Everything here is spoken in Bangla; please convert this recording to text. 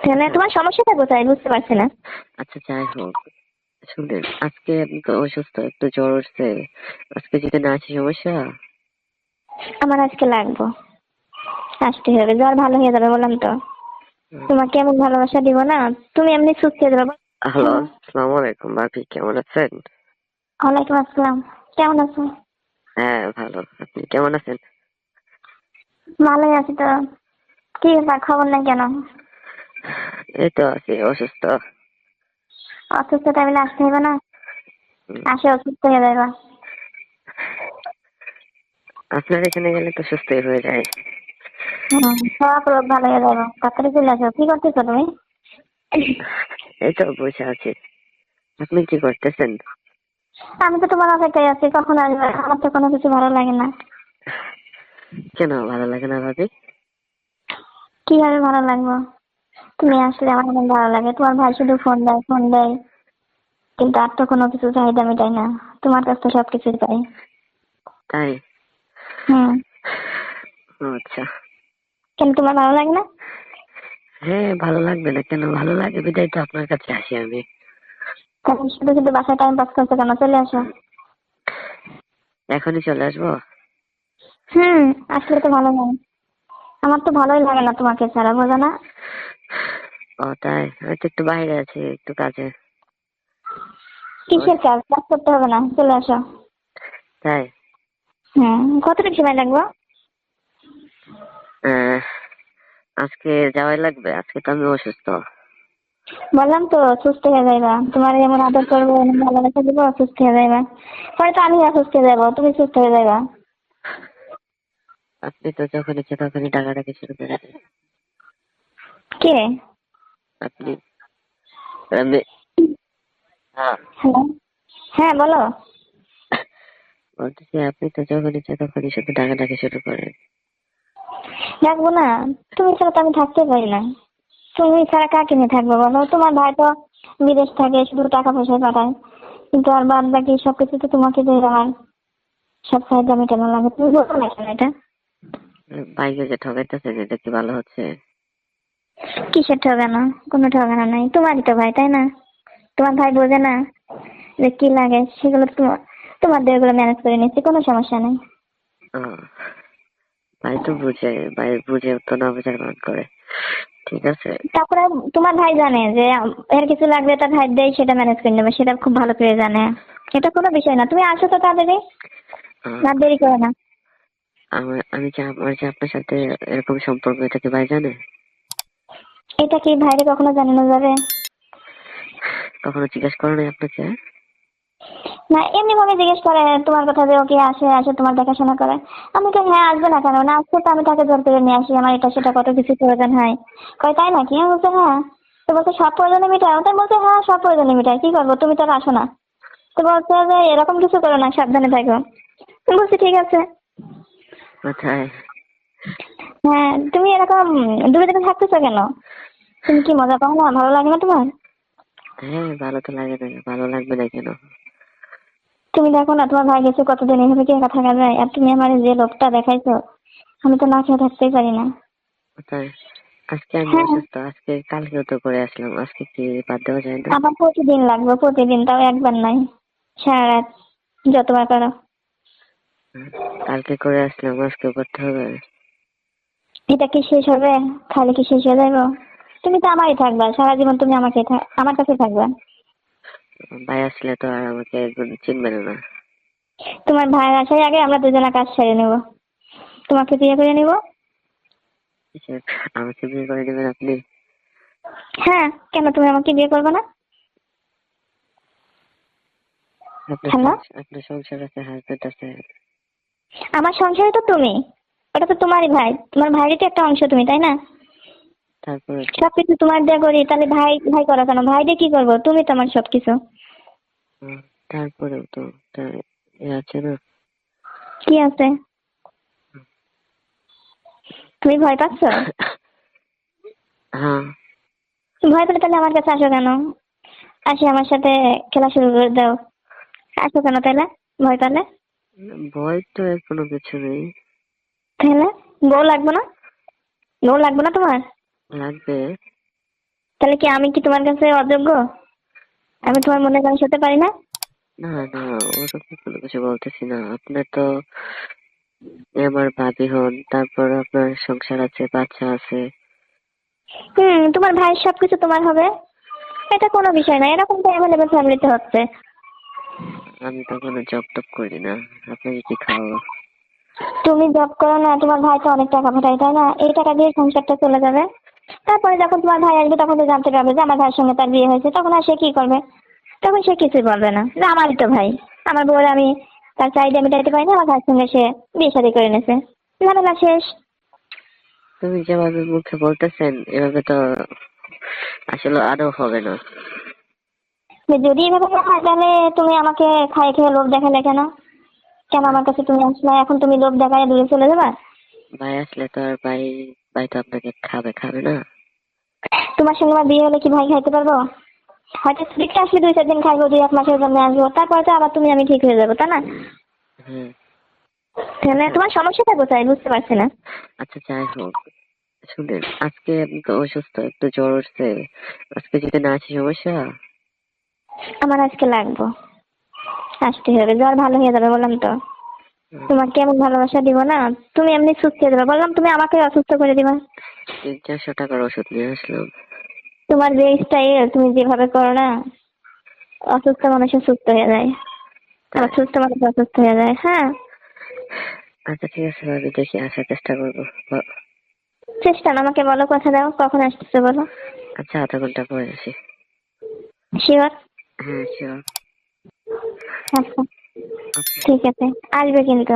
তাহলে তোমার সমস্যাটা কোথায় বুঝতে পারছি না। আচ্ছা যাই হোক, শুনেন, আজকে আমি তো অসুস্থ, একটু জ্বর উঠছে। আজকে যদি না আসি সমস্যা? আমার আজকে লাগবো, আসতে হবে, জ্বর ভালো হয়ে যাবে বললাম তো। তোমাকে এমন ভালোবাসা দিব না, তুমি এমনি সুস্থ হয়ে যাবে। Hello, hello. আসসালামু আলাইকুম ভাবি, কেমন আছেন? ওয়ালাইকুম আসসালাম। কেমন আছো? হ্যাঁ ভালো, আপনি কেমন আছেন? ভালোই আছি তো। কি ব্যাপার, খবর নাই কেন? এই তো আছি অসুস্থ। অসুস্থ টাইমে আসতে হবে না, উম, আসে অসুস্থ হয়ে যাবে। আপনার এখানে গেলে তো সুস্থই হয়ে যায়। সব রোগ ভালো হয়ে যাবে, তাড়াতাড়ি চলে আসো। কি করতেছো তুমি? এই তো বসে আছি। আপনি কি করতেছেন? আমি তো তোমার অপেক্ষায় আছি, কখন আসবে। আমার তো কোনো কিছু ভালো লাগে না। কেন ভালো লাগে না ভাবি? কিভাবে ভালো লাগবো? তুমি আসলে আমার অনেক ভালো লাগে। তোমার ভাই শুধু ফোন দেয় ফোন দেয়, কিন্তু আর তো কোনো কিছু চাহিদা মেটাই না। তোমার কাছ তো সবকিছু চাই। তাই? হুম। ও আচ্ছা। কেন তোমার ভালো লাগে না? হ্যাঁ ভালো লাগবে না কেন, ভালো লাগে বিদায় তো আপনার কাছে আসি আমি। তাহলে শুধু শুধু বাসায় টাইম পাস করছো কেন? চলে আসো। এখনই চলে আসবো? হুম। আসলে তো ভালো লাগে। আমার তো ভালোই লাগে না তোমাকে ছাড়া, বোঝো না? ও তাই, আমি তো একটু বাইরে আছি, একটু কাজে। ওই, কিসের কাজ? কাজ করতে হবে না, চলে আসো। তাই? কতটুকু সময় লাগবে? আহ, আজকে যাওয়াই লাগবে, আজকে তো আমি অসুস্থ। বললাম তো সুস্থ হয়ে যাইবা। তোমার যেমন আদর করবো, এমন ভালোবাসা দিবো, সুস্থ হয়ে যাইবা। পরে তো আমি অসুস্থ হয়ে যাবো, তুমি সুস্থ হয়ে যাইবা। আপনি তো যখন ইচ্ছে তখনই ডাকাডাকি শুরু করে দেন। কে? আপনি, আমি, হ্যাঁ হ্যালো। হ্যাঁ বলো। বলতেছি, আপনি তো যখন ইচ্ছে তখনই শুধু ডাকাডাকি শুরু করেন। ডাকবো না? তুমি ছাড়া তো আমি থাকতে পারি না। তুমি ছাড়া কাকে নিয়ে থাকবো বলো? তোমার ভাই তো বিদেশ থাকে, শুধু টাকা পয়সা পাঠায়, কিন্তু আর বাদ বাকি সবকিছু তো তোমাকে দিয়ে আমার সব চাহিদা মেটানো লাগে। তুমি বলো না কেন এটা? বাইকে যে ঠকাইতেছেন, এটা কি ভালো হচ্ছে? কিসের ঠকানো? কোনো ঠকানো নাই, তোমারই তো ভাই, তাই না? তোমার ভাই বোঝে না যে কি লাগে সেগুলো? তোমার তোমার দিয়ে ওগুলো ম্যানেজ করে নিচ্ছি, কোনো সমস্যা নেই। ও, ভাই তো বুঝে, ভাই বুঝে তো না বোঝার ভান করে। ঠিক আছে। তারপরে তোমার ভাই জানে যে এর কিছু লাগবে, তার ভাই দেয়, সেটা ম্যানেজ করে নেবে, সেটা খুব ভালো করে জানে। এটা কোনো বিষয় না, তুমি আসো তো তাড়াতাড়ি, আহ, না দেরি করো না। আমি যে আমার যে আপনার সাথে এরকম সম্পর্ক, এটা কি ভাই জানে? এটা কি ভাইরে কখনো জানানো যাবে? কখনো জিজ্ঞেস করে নাই আপনাকে? না, এমনি ভাবে জিজ্ঞেস করে তোমার কথা, যে ওকে আসে আসে তোমার দেখাশোনা করে। আমি তো হ্যাঁ, আসবে না কেন? না আসছে তো আমি তাকে জোর করে নিয়ে আসি, আমার এটা সেটা কত কিছু প্রয়োজন হয়। কয় তাই নাকি? আমি বলছি হ্যাঁ। তো বলছে সব প্রয়োজনে মিটাও, তাই বলছে হ্যাঁ সব প্রয়োজনে মিটাই, কি করবো, তুমি তো আর আসো না। তো বলছে যে এরকম কিছু করো না, সাবধানে থাকো। তো বলছি ঠিক আছে। কোথায়? হ্যাঁ, তুমি এরকম দূরে দূরে থাকতেছো কেন? তুমি কি মজা পাও না? ভালো লাগে না তোমার? হ্যাঁ ভালো তো লাগে না, ভালো লাগবে না কেন? তুমি দেখো না, তোমার ভাই গেছে কতদিন, এভাবে কি একা থাকা যায়? আর তুমি আমার যে লোকটা দেখাইছো, আমি তো না খেয়ে থাকতেই পারি না। কোথায়? আজকে আমি হ্যাঁ। অসুস্থ, আজকে কালকেও তো করে আসলাম, আজকে কি বাদ দেওয়া যায় না? আমার প্রতিদিন লাগবে, প্রতিদিন, তাও একবার নাই, সারা রাত, যতবার পারো। কালকে করে আসলাম, আজকে করতে হবে? এটা কি শেষ হবে? খালি কি শেষ হয়ে যাবো? তুমি তো আমারই থাকবা সারা জীবন, তুমি আমাকে আমার কাছে থাকবা। ভাই আসলে তো আর আমাকে একদম চিনবে না। তোমার ভাইয়ের আসার আগে আমরা দুজনে কাজ সেরে নেব, তোমাকে বিয়ে করে নিব। কিসের? আমাকে বিয়ে করে দেবেন আপনি? হ্যাঁ, কেন তুমি আমাকে বিয়ে করবে না? হ্যালো। আপনার সংসার আছে, হাজবেন্ড আছে। আমার সংসারে তো তুমি, ওটা তো তোমারই ভাই, তোমার ভাইয়েরই তো একটা অংশ তুমি, তাই না? তারপরে তো, সবকিছু তোমার দিয়ে করি, তাহলে ভাই ভাই করো কেন? ভাই দিয়ে কি করবো? তুমি তো আমার সবকিছু। তারপরেও তো এ আছে না। কি আছে? তুমি ভয় পাচ্ছ? হ্যাঁ। ভয় পেলে তাহলে আমার কাছে আসো কেন? আসি আমার সাথে খেলা শুরু করে দাও। আসো কেন তাহলে, ভয় পেলে? ভয় তো এর কোনো কিছু নেই। তাহলে বউ লাগবে না? বউ লাগবে না তোমার? লাগবে। তাহলে কি আমি কি তোমার কাছে অযোগ্য? আমি তোমার মনের মানুষ হতে পারি না? না না, ওরকম কোনো কিছু বলতেছি না। আপনার তো আমার ভাবি হন, তারপর আপনার সংসার আছে, বাচ্চা আছে। তোমার ভাইয়ের সবকিছু তোমার হবে, এটা কোনো বিষয় না। এরকম তো অ্যাভেলেবেল ফ্যামিলিতে হচ্ছে। আমি তো কোনো জব টব করি না, আপনাকে কি খাওয়াবো? তুমি জব করো না, তোমার ভাই তো অনেক টাকা পাঠায়, তাই না? এই টাকা দিয়ে সংসারটা চলে যাবে। তারপরে যখন তোমার ভাই আসবে তখন তো জানতে পারবে যে আমার ভাইয়ের সঙ্গে তার বিয়ে হয়েছে, তখন আর সে কি করবে? তখন সে কিছুই বলবে না যে আমারই তো ভাই, আমার বউয়ের আমি তার চাহিদা মেটাইতে পারিনি, আমার ভাইয়ের সঙ্গে সে বিয়ে শাদী করে নিয়েছে, ঝামেলা শেষ। তুমি যেভাবে মুখে বলতেছেন এভাবে তো আসলে আদৌ হবে না। যদি এভাবে না হয় তাহলে তুমি আমাকে খাই খেয়ে লোভ দেখালে কেন? কেন আমার কাছে তুমি আসলে, এখন তুমি লোভ দেখায় দূরে চলে যাবে? ভাই আসলে তো আর ভাই, ভাই তো আপনাকে খাবে খাবে না। তোমার সঙ্গে আমার বিয়ে হলে কি ভাই খাইতে পারবো? হয়তো দেখে আসলে 2-4 দিন খাইবো, 2-1 মাসের জন্য আসবো, তারপরে তো আবার তুমি আমি ঠিক হয়ে যাবো, তাই না? হ্যাঁ। তাহলে আচ্ছা তোমার সমস্যাটা কোথায় বুঝতে পারছি না। আচ্ছা, যাই হোক, শুনেন, আজকে আপনি তো অসুস্থ, একটু জ্বর উঠছে, আজকে যদি না আসি সমস্যা? আমার আজকে লাগবো, আসতে হবে, জ্বর ভালো হয়ে যাবে বললাম তো। হুম, তোমাকে এমন ভালোবাসা দিব না, তুমি এমনি সুস্থ হয়ে যাবে বললাম, তুমি আমাকে অসুস্থ করে দিবা। 300-400 টাকার ওষুধ নিয়ে আসলাম। তোমার যে স্টাইল, তুমি যেভাবে করো না, অসুস্থ মানুষের সুস্থ হয়ে যায়, আর তাই? সুস্থ মানুষ অসুস্থ হয়ে যায়, হ্যাঁ। আচ্ছা ঠিক আছে ভাবি, দেখি আসার চেষ্টা করবো। চেষ্টা না, আমাকে বলো, কথা দাও, কখন আসতেছে বলো। আচ্ছা, আধা ঘন্টা পরে আসি। শিওর? হ্যাঁ শিওর। আচ্ছা, ঠিক আছে, আসবে কিন্তু।